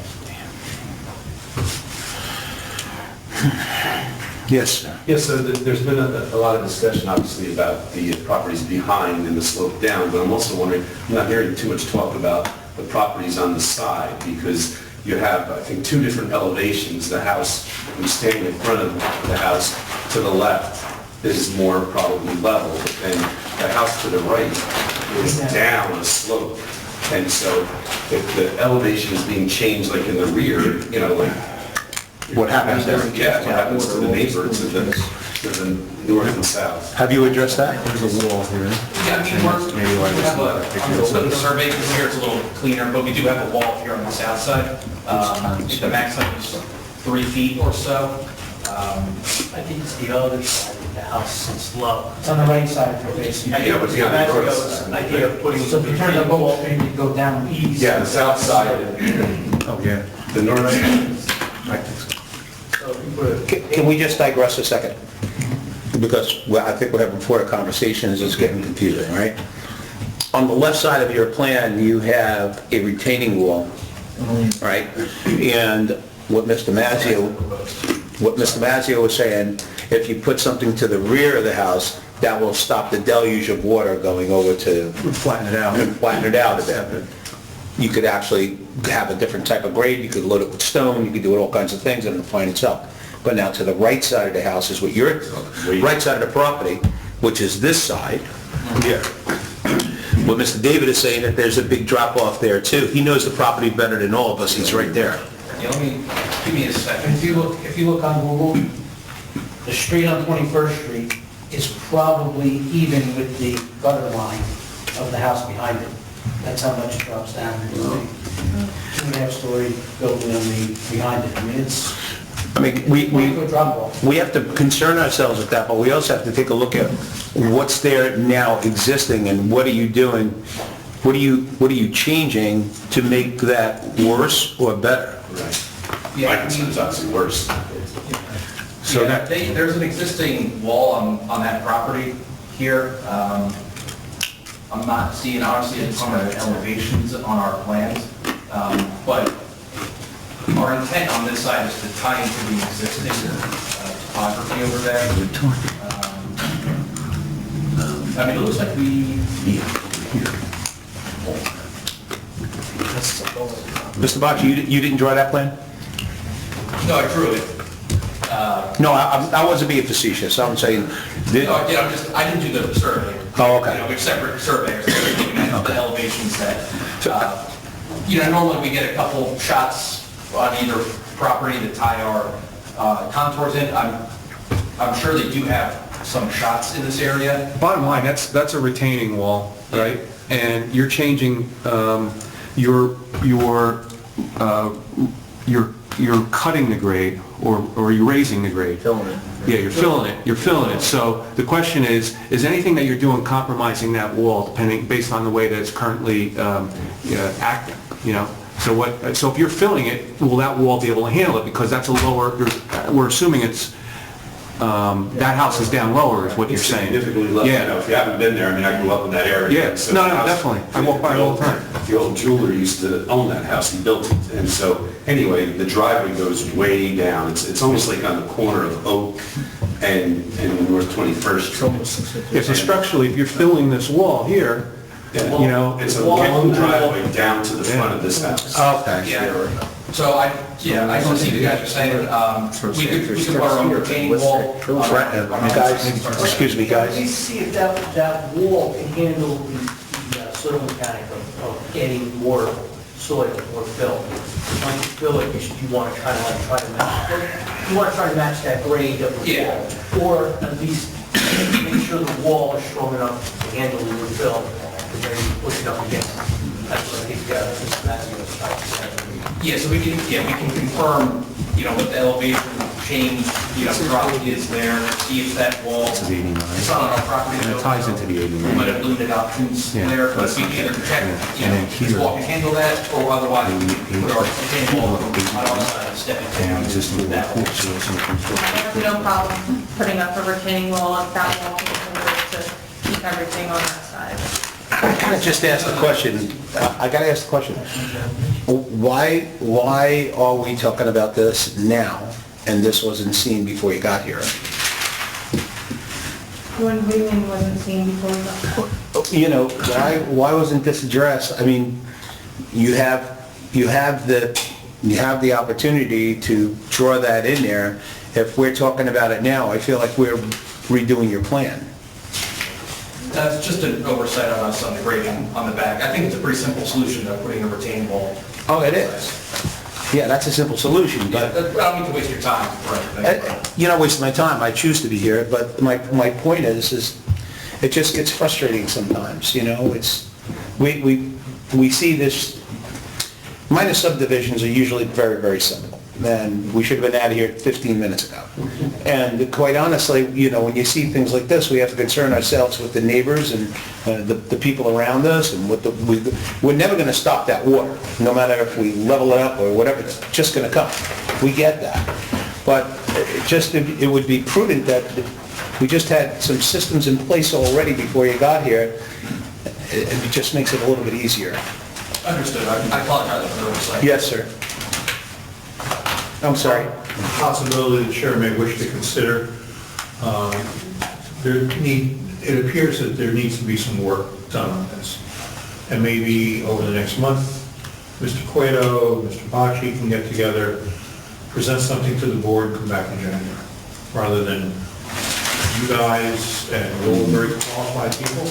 Yes. Yes, so there's been a lot of discussion, obviously, about the properties behind and the slope down, but I'm also wondering, I'm not hearing too much talk about the properties on the side, because you have, I think, two different elevations. The house, when standing in front of the house to the left is more probably level, but then the house to the right is down a slope. And so if the elevation is being changed, like in the rear, What happens there? Yeah, what happens to the neighbors to the north and south? Have you addressed that? There's a wall here. Yeah, I mean, Maybe like we have this. on the survey here, it's a little cleaner, but we do have a wall here on the south side. The max height is 3 feet or so. I think it's the other side of the house, it's low. It's on the right side of your basement. Yeah, but the other That's north the idea of putting. So if you turn the boat, you can go down east. Yeah, the south side, Oh, yeah. the north side. I think so. So if you put a- Can we just digress a second? Because I think we're having 4 conversations, it's getting confusing, right? On the left side of your plan, you have a retaining wall, right? And what Mr. Mazzio was saying, if you put something to the rear of the house, that will stop the deluge of water going over to Flatten it out. flatten it out a bit. You could actually have a different type of grade, you could load it with stone, you could do all kinds of things in the plan itself. But now to the right side of the house is what you're, right side of the property, which is this side here. What Mr. David is saying, that there's a big drop off there too. He knows the property better than all of us, he's right there. Yeah, give me a second. If you look on Google, the street on 21st Street is probably even with the gutter line of the house behind it. That's how much it drops down. 2.5-story building on the, behind it. I mean, it's I mean, a drop off. we have to concern ourselves with that, but we also have to take a look at what's there now existing and what are you doing, what are you changing to make that worse or better? Right. Yeah, My concern is obviously worse. So Yeah, that- there's an existing wall on that property here. I'm not seeing, honestly, a ton of elevations on our plans, but our intent on this side is to tie into the existing topography over there. I mean, it looks like we... Mr. Bocci, you didn't draw that plan? No, I drew it. No, I wasn't being facetious, I'm saying... No, I did, I didn't do the survey. Oh, okay. You know, we have separate surveyors, they're looking at the elevations that, you know, normally we get a couple shots on either property to tie our contours in. I'm sure they do have some shots in this area. Bottom line, that's a retaining wall, right? And you're changing, you're cutting the grade, or you're raising the grade. Filling it. Yeah, you're filling it. So the question is anything that you're doing compromising that wall, based on the way that it's currently acting, you know? So if you're filling it, will that wall be able to handle it? Because that's a lower, we're assuming it's, that house is down lower, is what you're saying. Significantly less, you know, if you haven't been there, I mean, I grew up in that area. Yeah, So no, the house- definitely. I walk by it all the time. The old jeweler used to own that house, he built it, and so, anyway, the driveway goes way down. It's almost like on the corner of Oak and North 21st Street. If so structurally, if you're filling this wall here, Yeah. you know... It's a long driveway down to the front of this house. Okay. Yeah. So I can see what you guys are saying. We could put our own retaining wall. Guys, excuse me, guys. Please see if that wall can handle the soil mechanic of getting more soil or fill. Once you fill it, you want to kind of like try to match, you want to try to match that grade of the wall. Or at least make sure the wall is strong enough to handle your fill, and then you push it up against it. That's what I think Mr. Matthews was trying to say. Yeah, so we can confirm, you know, what the elevation change, you know, drop is there, see if that wall, it's not on our property. And it ties into the 89. We might have limited options Yeah. there, but we can either check, you know, if this wall can handle that, or otherwise we put our retaining wall on our side and step it down to that wall. I have no problem putting up a retaining wall if that wall can hold to keep everything on that side. I gotta just ask the question, I gotta ask the question. Why are we talking about this now, and this wasn't seen before you got here? When Wheeling wasn't seen before we got here. You know, why wasn't this addressed? I mean, you have the opportunity to draw that in there. If we're talking about it now, I feel like we're redoing your plan. That's just an oversight on us on the grading on the back. I think it's a pretty simple solution of putting a retaining wall. Oh, it is? Yeah, that's a simple solution, Yeah, but... I don't need to waste your time. You're not wasting my time, I choose to be here, but my point is it just gets frustrating sometimes, you know, we see this, minor subdivisions are usually very, very simple, and we should have been out of here 15 minutes ago. And quite honestly, you know, when you see things like this, we have to concern ourselves with the neighbors and the people around us, and we're never going to stop that water, no matter if we level it up or whatever, it's just going to come. We get that. But it would be prudent that we just had some systems in place already before you got here. It just makes it a little bit easier. Understood. I apologize for the oversight. Yes, sir. I'm sorry. Possibility the chair may wish to consider. It appears that there needs to be some work done on this. And maybe over the next month, Mr. Cueto, Mr. Bocci can get together, present something to the board, and come back in January, rather than you guys and all very qualified people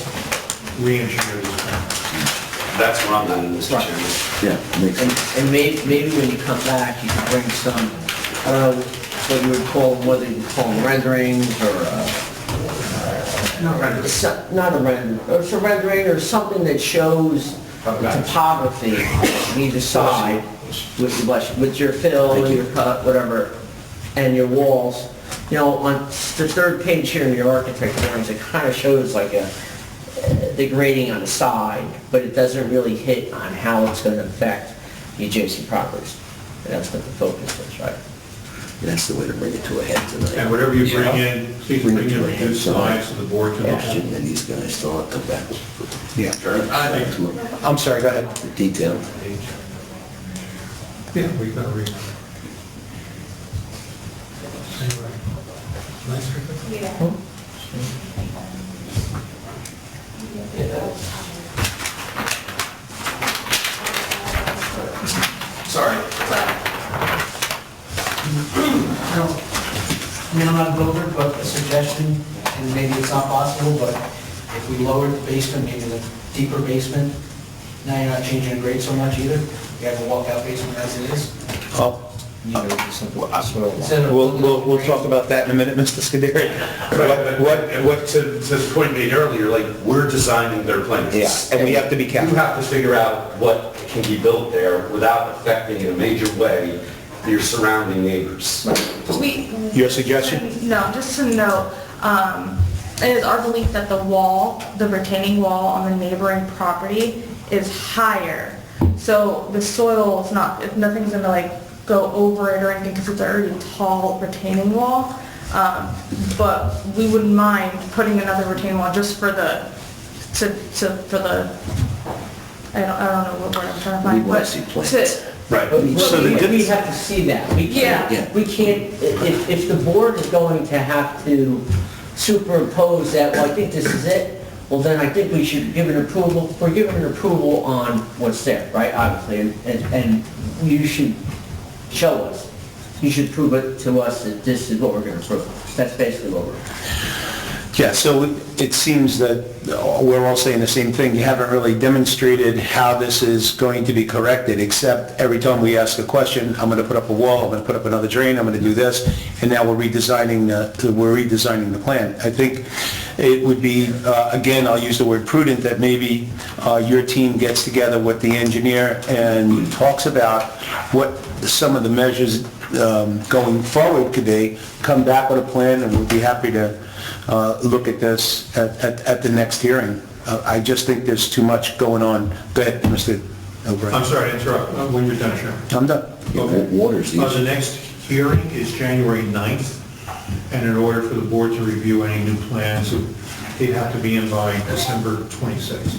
re-engineer this plan. That's where I'm at, Mr. Chairman. Yeah, makes sense. And maybe when you come back, you can bring some, I don't know what you would call, whether you call them renderings or, not a render, or it's a rendering or something that shows the topography on either side with your fill, your cut, whatever, and your walls. You know, on the third page here in your architecture drawings, it kind of shows like the grading on the side, but it doesn't really hit on how it's going to affect the adjacent properties. And that's what the focus is, right? That's the way to bring it to a head tonight. And whatever you bring in, please bring in reduced slides so the board can look at. And these guys thought of that. Yeah. Sure. I'm sorry, go ahead. Detail. Yeah, we gotta read it. Sorry. I mean, I'm not a builder, but a suggestion, and maybe it's not possible, but if we lowered the basement, maybe the deeper basement, now you're not changing the grade so much either. You have a walkout basement as it is. Oh, Instead of- we'll talk about that in a minute, Mr. Scuderi. What, to the point made earlier, like, we're designing their plans. Yeah, and we have to be careful. You have to figure out what can be built there without affecting in a major way your surrounding neighbors. Your suggestion? No, just to note, it is our belief that the wall, the retaining wall on the neighboring property is higher. So the soil is not, if nothing's gonna like go over it or anything because it's already a tall retaining wall. But we wouldn't mind putting another retaining wall just for the, for the, I don't know what word I'm trying to find. We want but to see plans. to- Right. So we have to see that. We Yeah. can't, we can't, if the board is going to have to superimpose that, well, I think this is it, well, then I think we should give an approval, we're giving an approval on what's there, right, obviously, and you should show us. You should prove it to us that this is what we're gonna approve. That's basically what we're. Yeah, so it seems that we're all saying the same thing. You haven't really demonstrated how this is going to be corrected, except every time we ask a question, I'm going to put up a wall, I'm going to put up another drain, I'm going to do this, and now we're redesigning the plan. I think it would be, again, I'll use the word prudent, that maybe your team gets together with the engineer and talks about what some of the measures going forward could be, come back with a plan, and we'll be happy to look at this at the next hearing. I just think there's too much going on. Go ahead, Mr. O'Brien. I'm sorry to interrupt. When you're done, Chairman. I'm done. Okay. Water's The easy. next hearing is January 9th, and in order for the board to review any new plans, they'd have to be in by December 26th.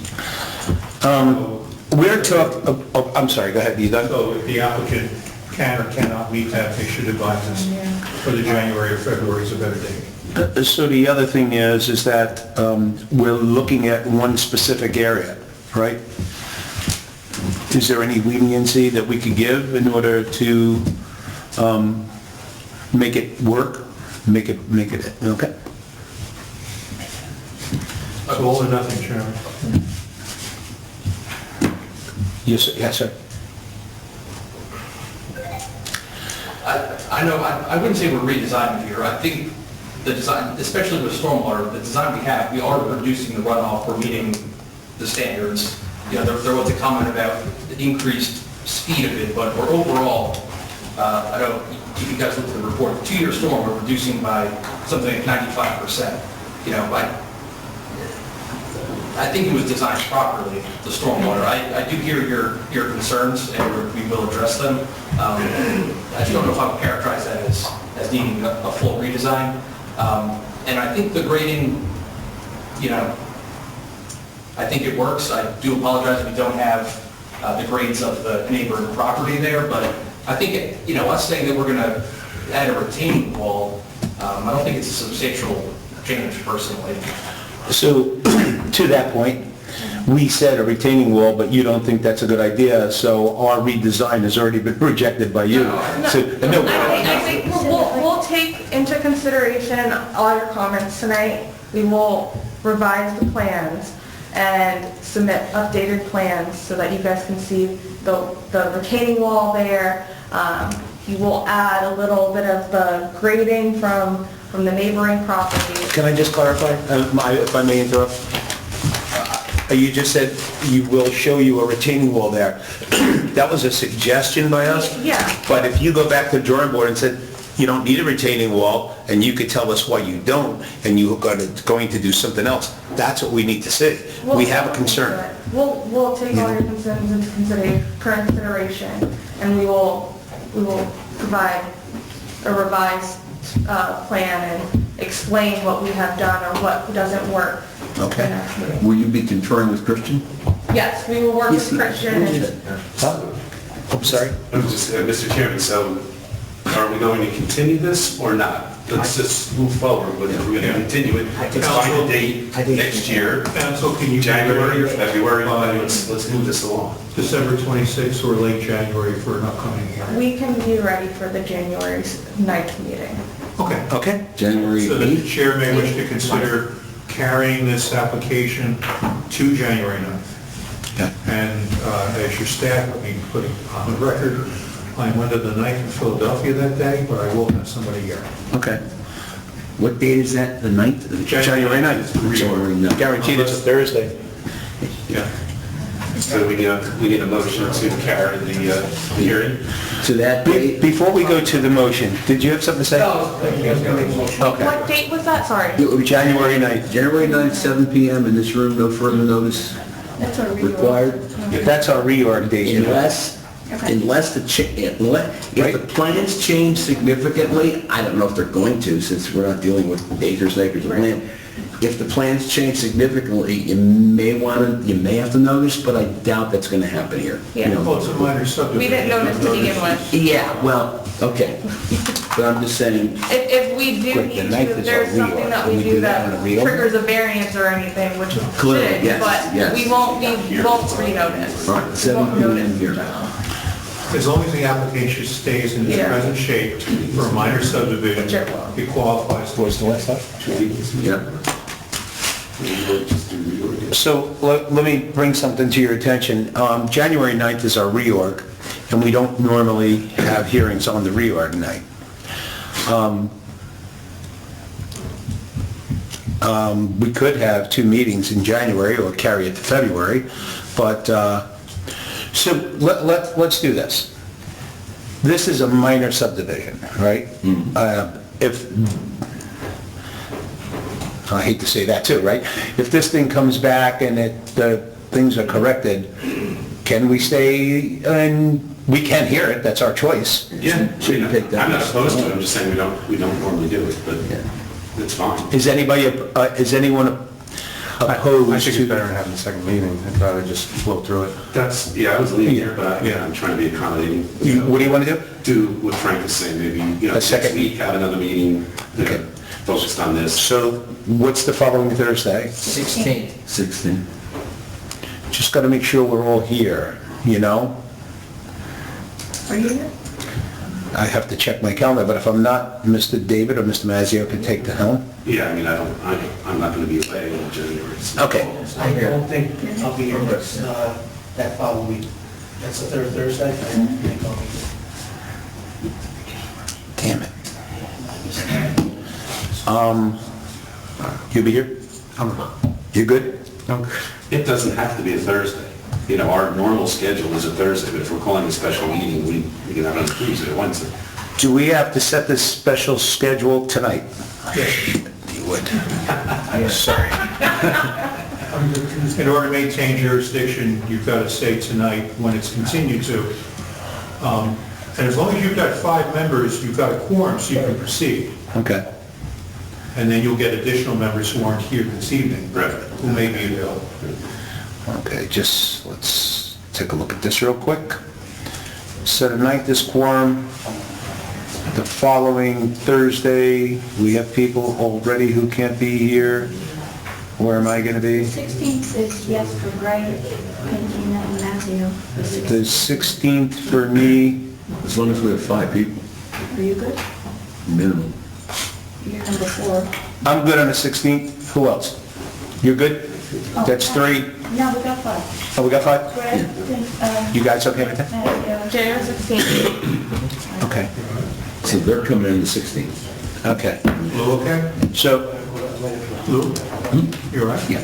We're talking, I'm sorry, go ahead, you done? So if the applicant can or cannot meet that, they should advise us for the January or February is a better date. So the other thing is that we're looking at one specific area, right? Is there any leniency that we could give in order to make it work? Make it, okay? So all or nothing, Chairman. Yes, sir. I know, I wouldn't say we're redesigning here. I think the design, especially with stormwater, the design we have, we are reducing the runoff, we're meeting the standards. You know, there was a comment about the increased speed of it, but we're overall, I don't know if you guys looked at the report, the 2-year storm, we're reducing by something like 95%. You know, I think it was designed properly, the stormwater. I do hear your concerns, and we will address them. I just don't know if I would characterize that as needing a full redesign. And I think the grading, you know, I think it works. I do apologize we don't have the grades of the neighboring property there, but I think, you know, us saying that we're going to add a retaining wall, I don't think it's a substantial change personally. So, to that point, we said a retaining wall, but you don't think that's a good idea, so our redesign has already been rejected by you. I think we'll take into consideration all your comments tonight. We will revise the plans and submit updated plans so that you guys can see the retaining wall there. You will add a little bit of the grading from the neighboring property. Can I just clarify, if I may interrupt? You just said you will show you a retaining wall there. That was a suggestion by us? Yeah. But if you go back to the drawing board and said, you don't need a retaining wall, and you could tell us why you don't, and you're going to do something else, that's what we need to see. We have a concern. We'll take all your concerns into current consideration, and we will provide a revised plan and explain what we have done or what doesn't work Okay. Will you be conferring with Christian? Yes, we will work with Christian and I'm sorry? Mr. Chairman, so are we going to continue this or not? Let's just move forward, but if we're going to continue it, let's find a date next year, Council, can you... January or February, let's move this along. December 26th or late January for an upcoming hearing? we can be ready for the January 9th meeting. Okay. Okay. January So the 8th? chair may wish to consider carrying this application to January 9th. Yeah. And as your staff, let me put it on the record, I'm under the knife in Philadelphia that day, but I will have somebody here. Okay. What date is that? The 9th? January 9th. January 9th. Guaranteed it's a Thursday. Yeah. So we need a motion to carry the hearing. To that date? Before we go to the motion, did you have something to say? Okay. What date was that? Sorry. It will be January 9th. January 9th, 7 PM in this room, no further notice That's our reorg. required. That's our reorg date. Unless if the plans change significantly, I don't know if they're going to, since we're not dealing with acres and acres of land. If the plans change significantly, you may have to notice, but I doubt that's going to happen here. Yeah. You know. Well, it's a minor subdivision. We didn't notice to begin with. Yeah, well, okay. But I'm just saying, If we do Quick, need the to, ninth if is there's our something reorg. that Can we we do do that that on a reorg? triggers a variance or anything, which Clearly, should, yes, but yes. we won't re-notice. all right, We 7 won't notice. PM here. As long as the application stays in its Yeah. present shape for a minor subdivision, Which it will. it qualifies. What's the last time? Yeah. So let me bring something to your attention. January 9th is our reorg, and we don't normally have hearings on the reorg night. We could have 2 meetings in January or carry it to February, but, so let's do this. This is a minor subdivision, right? If, I hate to say that too, right? If this thing comes back and the things are corrected, can we stay, and we can hear it, that's our choice. Yeah, Shouldn't take that I'm not much. opposed to it, I'm just saying we don't normally do it, but it's fine. Is anyone I opposed think it's to? better than having a second meeting. I'd rather just flow through it. That's, I was leaving here, but I'm trying to be accommodating. What do you want to do? Do what Frank is saying, maybe, A next second. week, have another meeting, Okay. focused on this. So what's the following Thursday? 16th. 16. Just got to make sure we're all here, you know? Are you here? I have to check my calendar, but if I'm not, Mr. David or Mr. Mazzio can take the helm. Yeah, I mean, I'm not going to be away in January. so- Okay. I don't think I'll be here, but that following week, that's the third Thursday, I don't think I'll be here. Damn it. You'll be here? You good? It doesn't have to be a Thursday. Our normal schedule is a Thursday, but if we're calling a special meeting, we can have it on Tuesday or Wednesday. Do we have to set this special schedule tonight? Yes. You would. Sorry. In order to maintain jurisdiction, you've got to say tonight when it's continued to. And as long as you've got 5 members, you've got a quorum, so you can proceed. Okay. And then you'll get additional members who aren't here this evening, Right. who may be available. Okay, let's take a look at this real quick. So tonight, this quorum. The following Thursday, we have people already who can't be here. Where am I going to be? 16th is yes for Greg, Cantina, and Mazzio. The 16th for me. As long as we have 5 people, Are you good? minimum. You're number 4. I'm good on the 16th. Who else? You're good? That's 3. No, we got 5. Oh, we got 5? Greg, You guys okay with that? Mazzio. January 16th. Okay. So they're coming in the 16th. Okay. Lou, okay? So, Lou? You all right? yeah.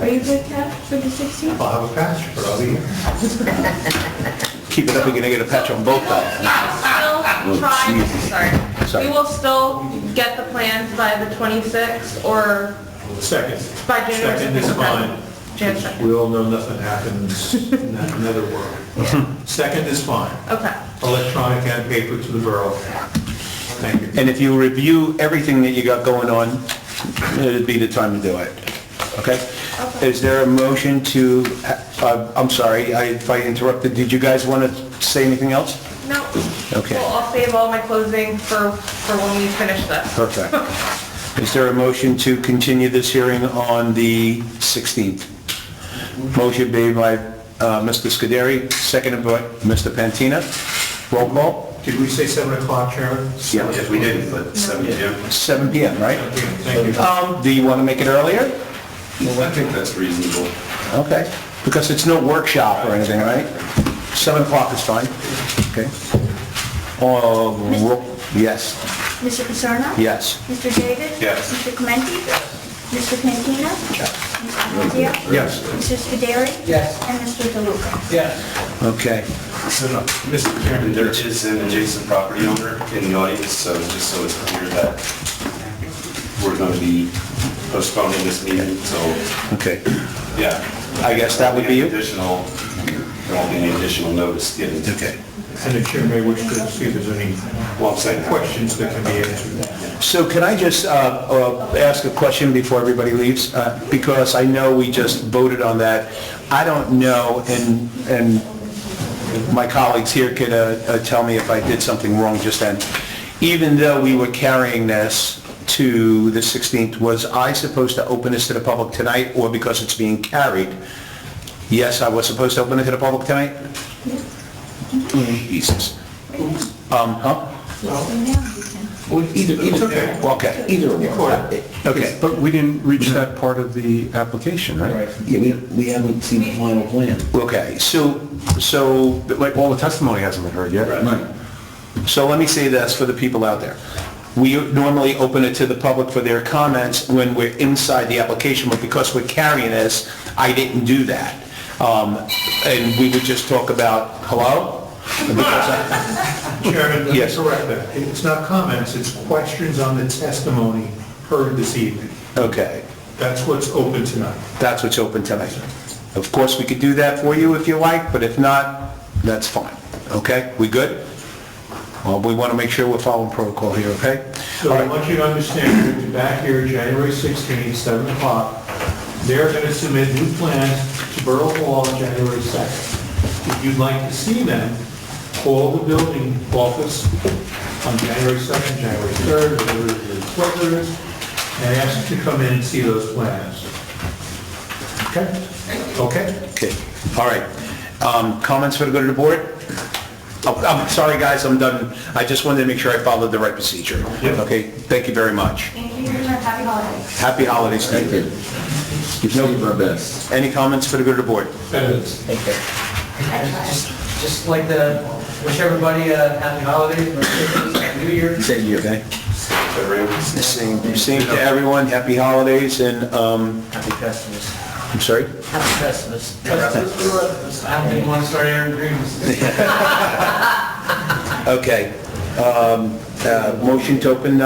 Are you good, Kat, for the 16th? I'll have a patch, but I'll be here. Keep it up, we're going to get a patch on both We sides. will still try, Sorry. we will still get the plans by the 26th or Second. by January 2nd. Second is fine. Jan 2nd. We all know nothing happens in that nether world. Second is fine. Okay. Electronic and paper to the borough. Thank you. And if you review everything that you got going on, it'd be the time to do it. Okay? Is there a motion to, I'm sorry, if I interrupted, did you guys want to say anything else? No. Okay. Well, I'll save all my closing for when we finish this. Perfect. Is there a motion to continue this hearing on the 16th? Motion made by Mr. Scuderi, seconded by Mr. Pantina. Roll call? Did we say 7 o'clock, Chairman? Yes, we did, but 7 p.m. 7 p.m., right? Thank you. Do you want to make it earlier? I think that's reasonable. Okay, because it's no workshop or anything, right? 7 o'clock is fine. Okay. Yes. Mr. Paterno? Yes. Mr. David? Yes. Mr. Clementi? Mr. Pantina? Mr. Tanzio? Yes. Mr. Scuderi? Yes. And Mr. DeLuca? Okay. So, Mr. Chairman, there is an adjacent property owner in the audience, so just so it's clear that we're going to be postponing this meeting, so, Okay. yeah. I guess that would be you? There won't be any additional notice given. Okay. And the chair may wish to see if there's any Well, I'm saying, questions that can be answered. So can I just ask a question before everybody leaves? Because I know we just voted on that. I don't know, and my colleagues here could tell me if I did something wrong just then. Even though we were carrying this to the 16th, was I supposed to open this to the public tonight, or because it's being carried? Yes, I was supposed to open it to the public tonight? Jesus. Huh? Either, Okay. either or. Okay. But we didn't reach that part of the application, right? Yeah, we haven't seen the final plan. Okay, so Like, all the testimony hasn't been heard yet. Right. So let me say this for the people out there. We normally open it to the public for their comments when we're inside the application, but because we're carrying this, I didn't do that. And we would just talk about, hello? Chairman, let me Yes. correct that. It's not comments, it's questions on the testimony heard this evening. Okay, That's what's open tonight. that's what's open tonight. Of course, we could do that for you if you like, but if not, that's fine. Okay, we good? Well, we want to make sure we're following protocol here, okay? So All I right. want you to understand, we'll be back here January 16th, 7 o'clock. They're going to submit new plans to Borough Hall on January 2nd. If you'd like to see them, call the building office on January 2nd, January 3rd, whatever it is, and ask to come in and see those plans. Okay? Okay? Okay, all right. Comments for the good of the board? Oh, I'm sorry, guys, I'm done. I just wanted to make sure I followed the right procedure. Yep. Okay, thank you very much. Thank you very much. Happy holidays. Happy holidays to Thank you. you. Give no our best. Any comments for the good of the board? Thank you. Just like to wish everybody a happy holidays, Merry Christmas, Happy New Year. Same year, okay? Same to everyone, happy holidays, and, Happy Festivus. I'm sorry? Happy Festivus. I didn't want to start airing dreams. Okay. Motion to open,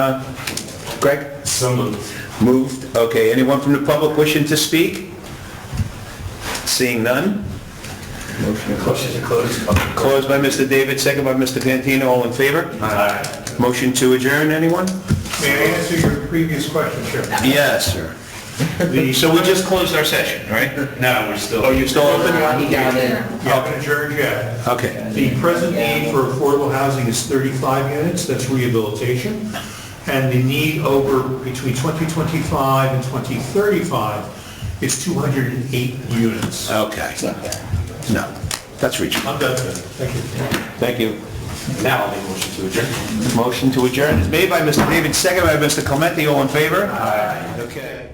Greg? So moved. Moved. Okay, anyone from the public wishing to speak? Seeing none? Motion to close. Closed by Mr. David, second by Mr. Pantino, all in favor? Aye. Motion to adjourn, anyone? May I answer your previous question, Chairman? Yes, sir. So we just closed our session, right? No, we're still. Oh, you're still open? He got in. You haven't adjourned yet. Okay. The present need for affordable housing is 35 units, that's rehabilitation. And the need over between 2025 and 2035 is 208 units. Okay. No, that's reachable. I'm done, thank you. Thank you. Now I'll make a motion to adjourn. Motion to adjourn is made by Mr. David, second by Mr. Clementi, all in favor? Aye. Okay.